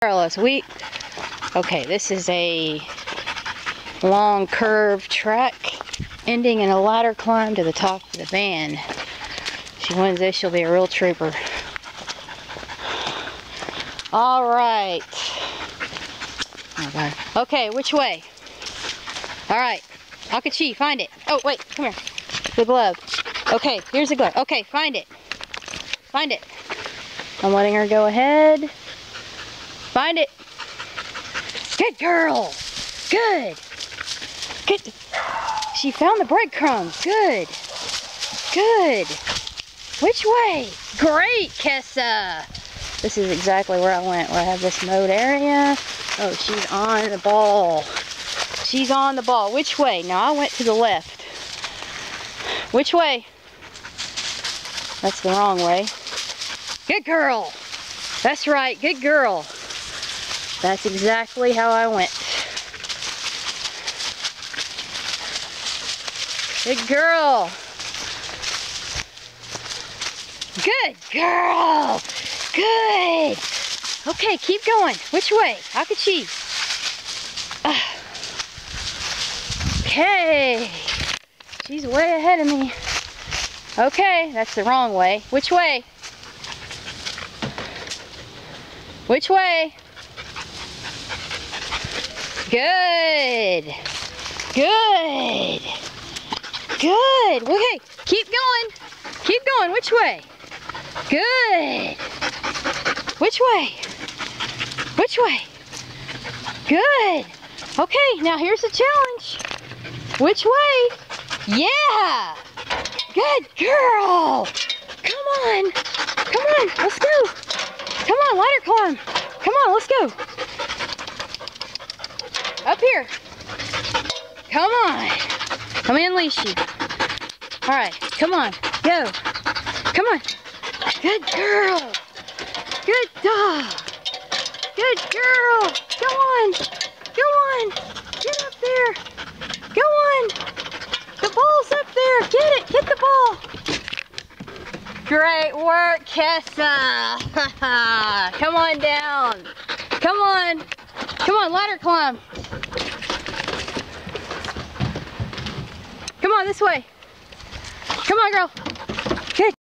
Carlos, okay, this is a long curved track ending in a ladder climb to the top of the van. If she wins this, she'll be a real trooper. Alright. Oh God. Okay, which way? Alright. Akachi, find it. Oh, wait, come here. The glove. Okay, here's the glove. Okay, find it. Find it. I'm letting her go ahead. Find it. Good girl. Good. Good. She found the breadcrumbs. Good. Good. Which way? Great, Kessa. This is exactly where I went, where I have this mowed area. Oh, she's on the ball. She's on the ball. Which way? Now, I went to the left. Which way? That's the wrong way. Good girl. That's right. Good girl. That's exactly how I went. Good girl. Good girl. Good. Okay, keep going. Which way? Akachi. Okay. She's way ahead of me. Okay, that's the wrong way. Which way? Which way? Good. Good. Good. Okay, keep going. Keep going. Which way? Good. Which way? Which way? Good. Okay, now here's the challenge. Which way? Yeah. Good girl. Come on. Come on, let's go. Come on, ladder climb. Come on, let's go. Up here. Come on. Let me unleash you. All right, come on, go. Come on. Good girl. Good dog. Good girl. Go on. Go on. Get up there. Go on. The ball's up there. Get it. Hit the ball. Great work, Kessa. Come on down. Come on. Come on, ladder climb. Come on, this way. Come on, girl.